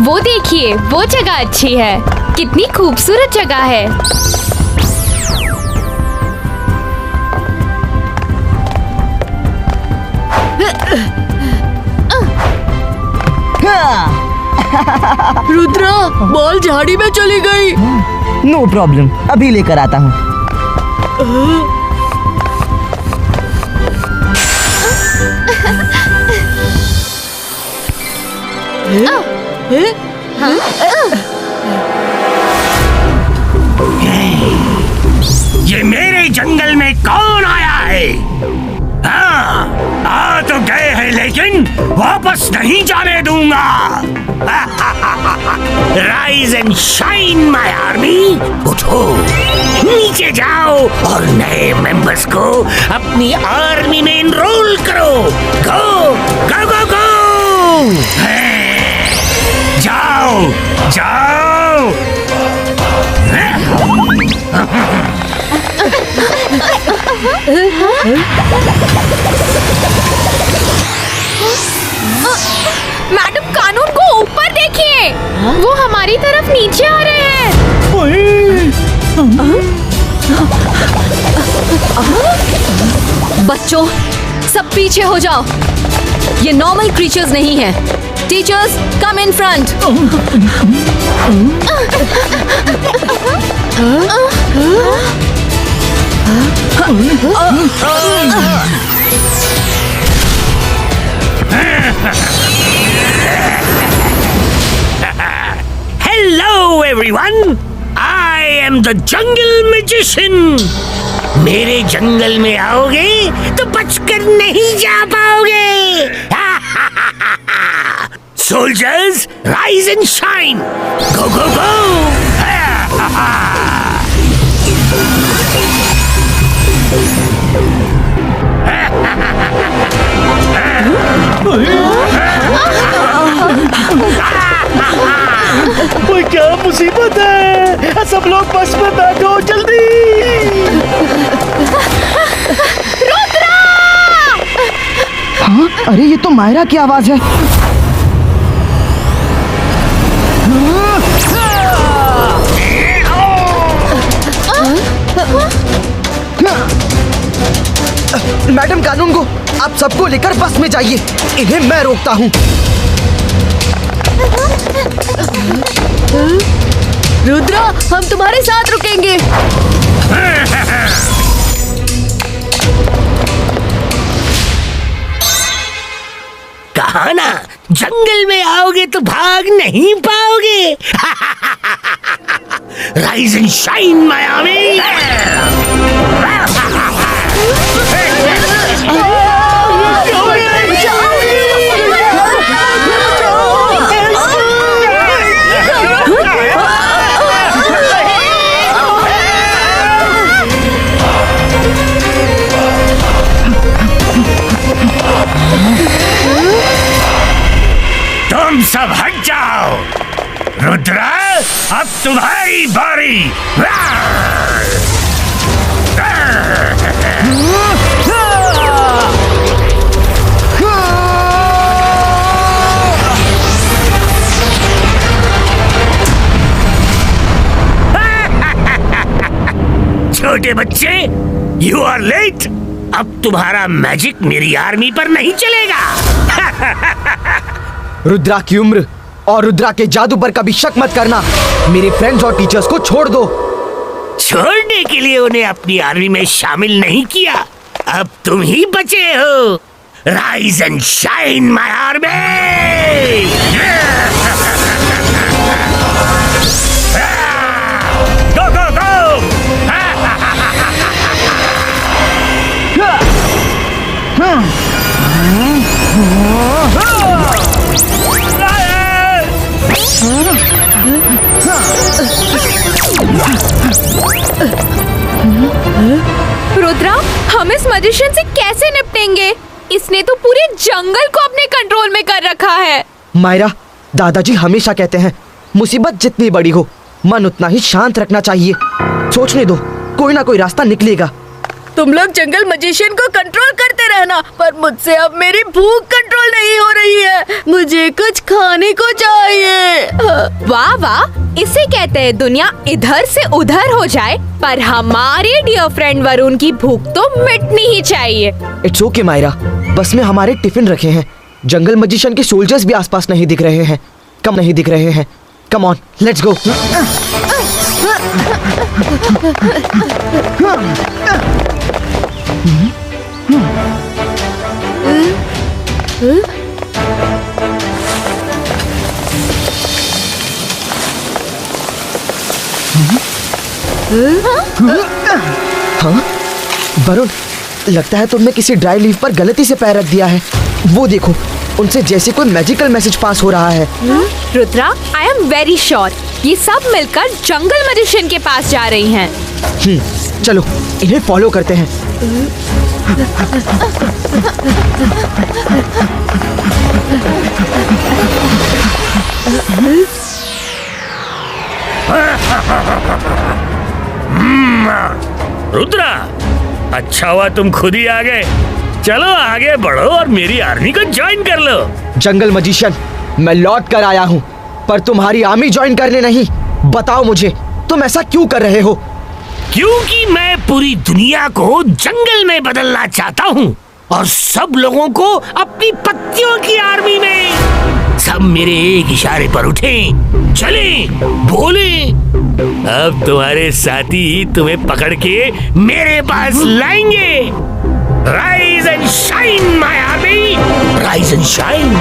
वो देखिए, वो जगह अच्छी है। कितनी खूबसूरत जगह है। रुद्रा, बॉल झाड़ी में चली गई। नो प्रॉब्लम, अभी लेकर आता हूँ। ये मेरे जंगल में कौन आया है? हाँ, आ तो गए हैं लेकिन वापस नहीं जाने दूंगा। Rise and shine my army, उठो, नीचे जाओ और नए मेंबर्स को अपनी आर्मी में एनरोल करो। गो गो गो गो, जाओ जाओ। मैडम कानून को ऊपर देखिए, वो हमारी तरफ नीचे आ रहे हैं। बच्चों, सब पीछे हो जाओ। ये नॉर्मल क्रीचर्स नहीं है। Teachers, come in front. Hello everyone, I am the jungle magician. मेरे जंगल में आओगे तो बचकर नहीं जा पाओगे। Soldiers, rise and shine. Go go go. ओए, क्या मुसीबत है? सब लोग बस में बैठो जल्दी। रुद्रा! हाँ, अरे ये तो मायरा की आवाज है। मैडम कानून को आप सबको लेकर बस में जाइए, इन्हें मैं रोकता हूँ। रुद्रा, हम तुम्हारे साथ रुकेंगे। कहा ना, जंगल में आओगे तो भाग नहीं पाओगे। Rise and shine my army. तुम सब हट जाओ। रुद्रा, अब तुम्हारी बारी। छोटे बच्चे, यू आर लेट। अब तुम्हारा मैजिक मेरी आर्मी पर नहीं चलेगा। रुद्रा की उम्र और रुद्रा के जादू पर कभी शक मत करना। मेरे फ्रेंड्स और टीचर्स को छोड़ दो। छोड़ने के लिए उन्हें अपनी आर्मी में शामिल नहीं किया। अब तुम ही बचे हो। Rise and shine my army. Go go go. Rudra, हम इस मैजिशियन से कैसे निपटेंगे? इसने तो पूरे जंगल को अपने कंट्रोल में कर रखा है। मायरा, दादाजी हमेशा कहते हैं मुसीबत जितनी बड़ी हो मन उतना ही शांत रखना चाहिए। सोचने दो, कोई ना कोई रास्ता निकलेगा। तुम लोग जंगल मजिशियन को कंट्रोल करते रहना, पर मुझसे अब मेरी भूख कंट्रोल नहीं हो रही है। मुझे कुछ खाने को चाहिए। वाह वाह, इसे कहते हैं दुनिया इधर से उधर हो जाए, पर हमारे डियर फ्रेंड वरुण की भूख तो मिटनी ही चाहिए। इट्स ओके मायरा, बस में हमारे टिफिन रखे हैं। जंगल मजिशियन के सोल्जर्स भी आसपास नहीं दिख रहे हैं। Come on, let's go. हाँ वरुण, लगता है तुमने किसी ड्राई लीफ पर गलती से पैर रख दिया है। वो देखो, उनसे जैसे कोई मैजिकल मैसेज पास हो रहा है। Rudra, I am very sure ये सब मिलकर जंगल मजिशियन के पास जा रही हैं। चलो इन्हें फॉलो करते हैं। रुद्रा, अच्छा हुआ तुम खुद ही आ गए। चलो आगे बढ़ो और मेरी आर्मी को ज्वाइन कर लो। जंगल मजिशियन, मैं लौट कर आया हूँ, पर तुम्हारी आर्मी ज्वाइन करने नहीं। बताओ मुझे, तुम ऐसा क्यों कर रहे हो? क्योंकि मैं पूरी दुनिया को जंगल में बदलना चाहता हूँ और सब लोगों को अपनी पत्तियों की आर्मी में। सब मेरे एक इशारे पर उठे, चले, बोले। अब तुम्हारे साथी तुम्हें पकड़ के मेरे पास लाएंगे। Rise and shine my army, rise and shine.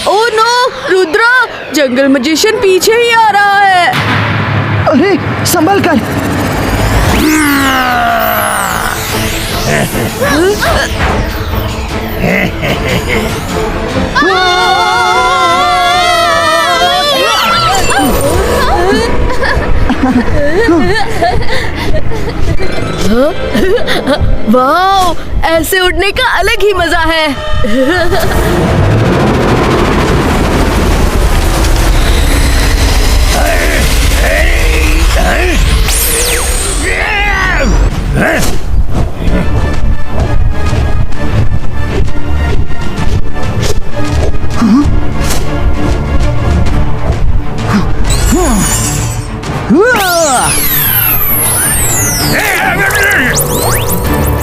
Oh no Rudra, जंगल मजिशियन पीछे ही आ रहा है। अरे संभल कर। वाओ, ऐसे उड़ने का अलग ही मजा है।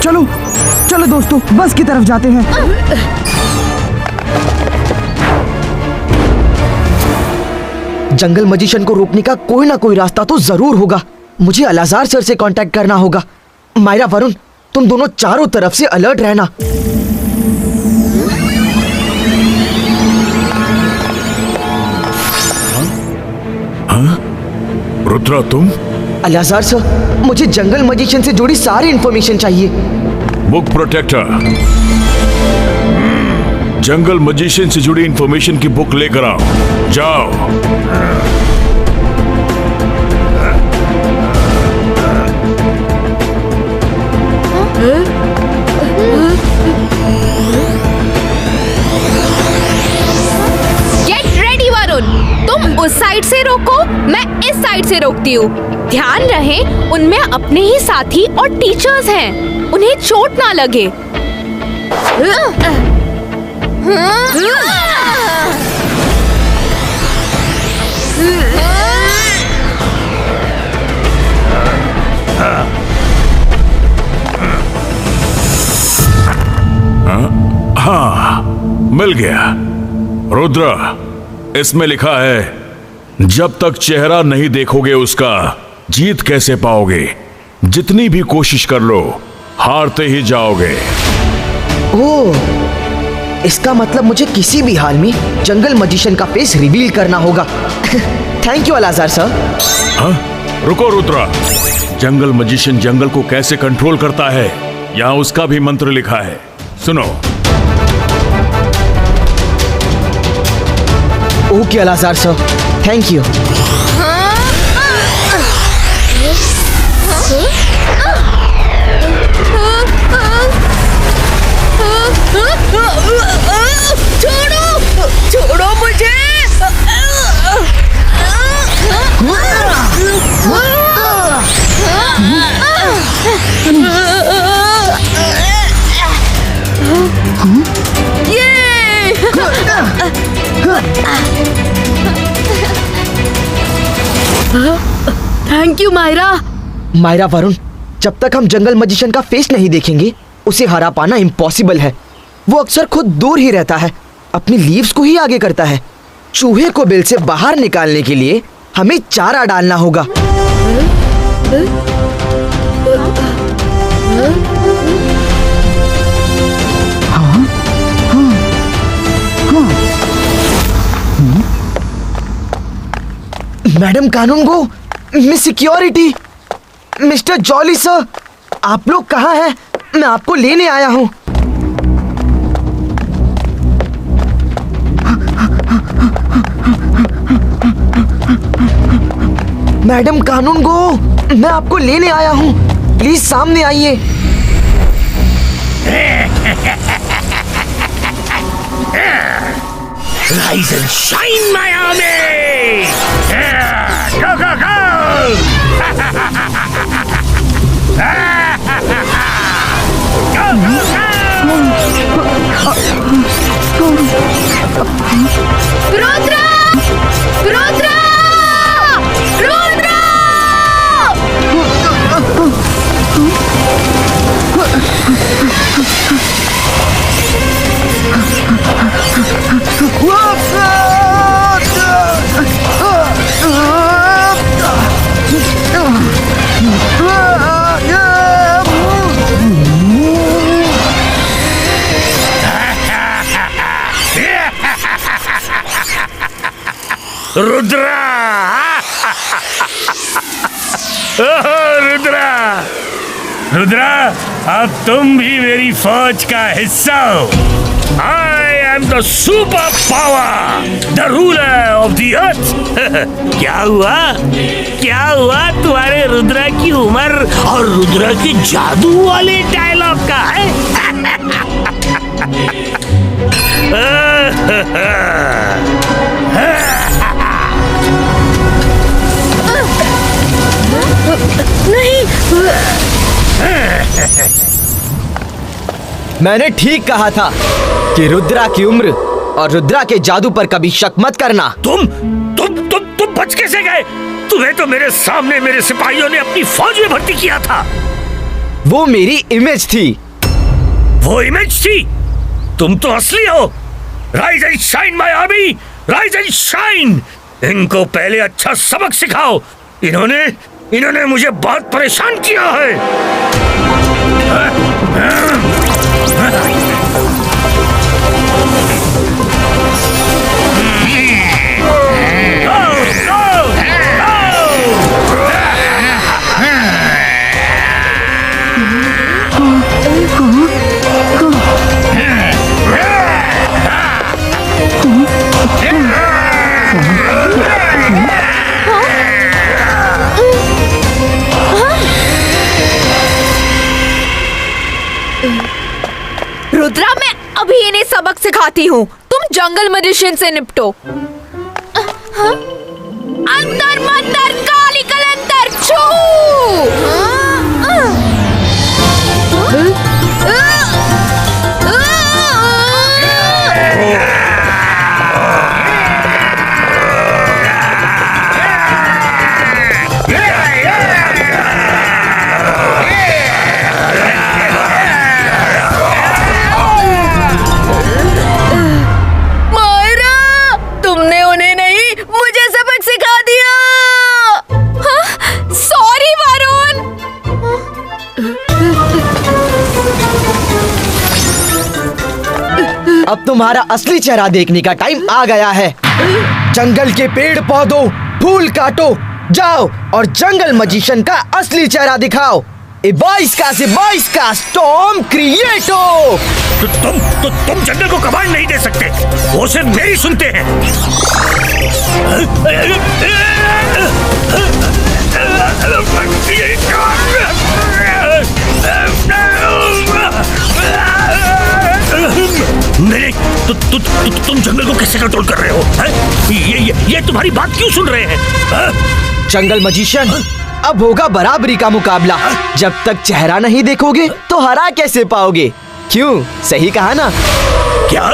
चलो चलो दोस्तों, बस की तरफ जाते हैं। जंगल मजिशियन को रोकने का कोई ना कोई रास्ता तो जरूर होगा। मुझे अलाजार सर से कांटेक्ट करना होगा। मायरा, वरुण, तुम दोनों चारों तरफ से अलर्ट रहना। रुद्रा, तुम? अलाजार सर, मुझे जंगल मजिशियन से जुड़ी सारी इंफॉर्मेशन चाहिए। बुक प्रोटेक्टर, जंगल मजिशियन से जुड़ी इंफॉर्मेशन की बुक लेकर आओ। जाओ। गेट रेडी वरुण, तुम उस साइड से रोको, मैं इस साइड से रोकती हूँ। ध्यान रहे, उनमें अपने ही साथी और टीचर्स हैं, उन्हें चोट ना लगे। हाँ, मिल गया। रुद्रा, इसमें लिखा है, जब तक चेहरा नहीं देखोगे उसका, जीत कैसे पाओगे? जितनी भी कोशिश कर लो, हारते ही जाओगे। ओह, इसका मतलब मुझे किसी भी हाल में जंगल मजिशियन का फेस रिवील करना होगा। Thank you Alazar sir. हाँ? रुको रुद्रा, जंगल मजिशियन जंगल को कैसे कंट्रोल करता है, यहाँ उसका भी मंत्र लिखा है। सुनो। Okay Alazar sir, thank you. छोड़ो, छोड़ो मुझे। Thank you Myra. मायरा वरुण, जब तक हम जंगल मजिशियन का फेस नहीं देखेंगे उसे हरा पाना इम्पॉसिबल है। वो अक्सर खुद दूर ही रहता है, अपनी लीव्स को ही आगे करता है। चूहे को बिल से बाहर निकालने के लिए हमें चारा डालना होगा। Madam Kanungo, miss security, mister Jolly sir, आप लोग कहाँ हैं? मैं आपको लेने आया हूँ। मैडम कानूनगो, मैं आपको लेने आया हूँ, प्लीज सामने आइए। Rise and shine, Miami! Yeah! Go, go, go! Go, go, go! Rudra! Rudra! Rudra! Rudra! Rudra! Rudra, अब तुम भी मेरी फौज का हिस्सा हो। I am the super power, the ruler of the earth. क्या हुआ? क्या हुआ तुम्हारे रुद्रा की उम्र और रुद्रा के जादू वाले डायलॉग का है? मैंने ठीक कहा था कि रुद्रा की उम्र और रुद्रा के जादू पर कभी शक मत करना। तुम बच कैसे गए? तुम्हें तो मेरे सामने मेरे सिपाहियों ने अपनी फौज में भर्ती किया था। वो मेरी इमेज थी। वो इमेज थी? तुम तो असली हो। Rise and shine my army, rise and shine. इनको पहले अच्छा सबक सिखाओ। इन्होंने मुझे बहुत परेशान किया है। रुद्रा, मैं अभी इन्हें सबक सिखाती हूँ। तुम जंगल मजिशियन से निपटो। अंतर मंतर काली कलंतर छू। अब तुम्हारा असली चेहरा देखने का टाइम आ गया है। जंगल के पेड़ पौधों फूल काटो, जाओ और जंगल मजिशियन का असली चेहरा दिखाओ। ए बॉयज का स्टॉर्म क्रिएटो। तुम जंगल को कमांड नहीं दे सकते, वो सिर्फ मेरी सुनते हैं। नहीं, तुम जंगल को कैसे कंट्रोल कर रहे हो? ये तुम्हारी बात क्यों सुन रहे हैं? जंगल मजिशियन, अब होगा बराबरी का मुकाबला। जब तक चेहरा नहीं देखोगे तो हरा कैसे पाओगे? क्यों, सही कहा ना? क्या?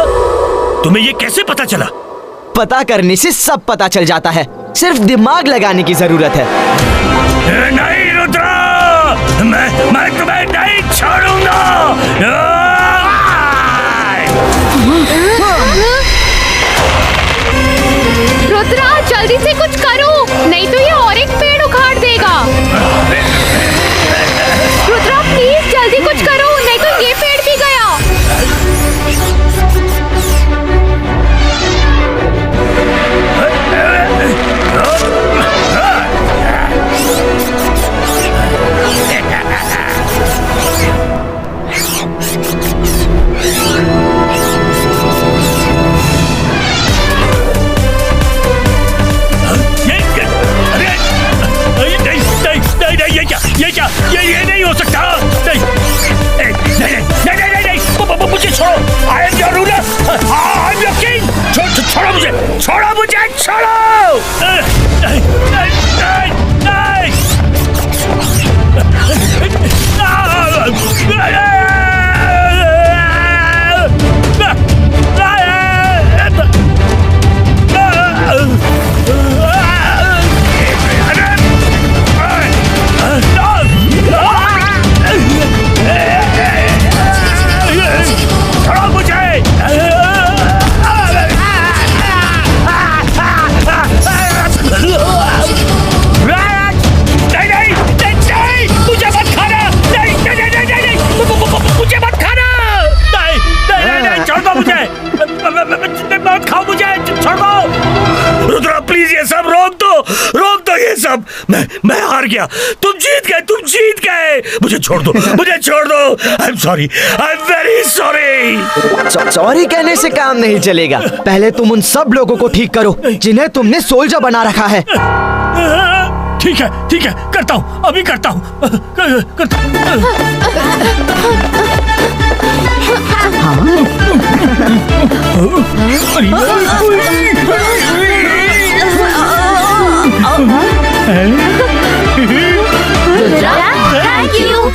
तुम्हें ये कैसे पता चला? पता करने से सब पता चल जाता है, सिर्फ दिमाग लगाने की जरूरत है। नहीं रुद्रा, मैं तुम्हें नहीं छोड़ूंगा। रुद्रा, जल्दी से कुछ करो, नहीं तो ये और एक पेड़ उखाड़ देगा। रुद्रा प्लीज जल्दी कुछ करो, नहीं तो ये पेड़ भी गया। ये नहीं हो सकता। नहीं, मुझे छोड़ो। I am your ruler. I am your king. छोड़ो मुझे, छोड़ो मुझे, मैं हार गया। तुम जीत गए। मुझे छोड़ दो। I am sorry, I am very sorry. Sorry कहने से काम नहीं चलेगा। पहले तुम उन सब लोगों को ठीक करो जिन्हें तुमने सोल्जर बना रखा है। ठीक है, करता हूँ, अभी करता हूँ।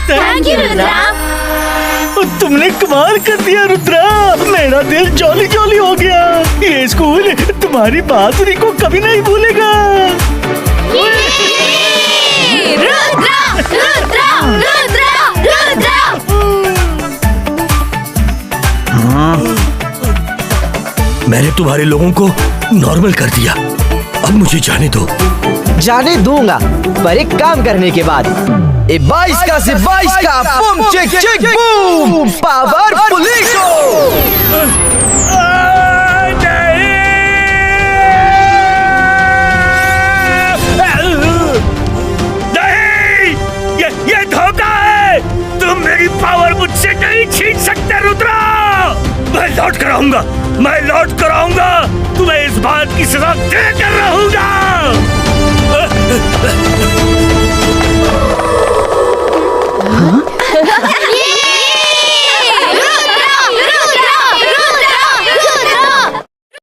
Thank you Rudra. तुमने कमाल कर दिया रुद्रा, मेरा दिल जॉली जॉली हो गया। ये स्कूल तुम्हारी बहादुरी को कभी नहीं भूलेगा। रुद्रा, रुद्रा, रुद्रा, रुद्रा। मैंने तुम्हारे लोगों को नॉर्मल कर दिया, अब मुझे जाने दो। जाने दूंगा, पर एक काम करने के बाद। 22 का से 22 का बूम चिक चिक बूम पावरफुल नहीं, ये धोखा है। तुम मेरी पावर मुझसे नहीं छीन सकते रुद्रा। मैं लौट कर आऊंगा। तुम्हें इस बात की सजा देकर रहूंगा।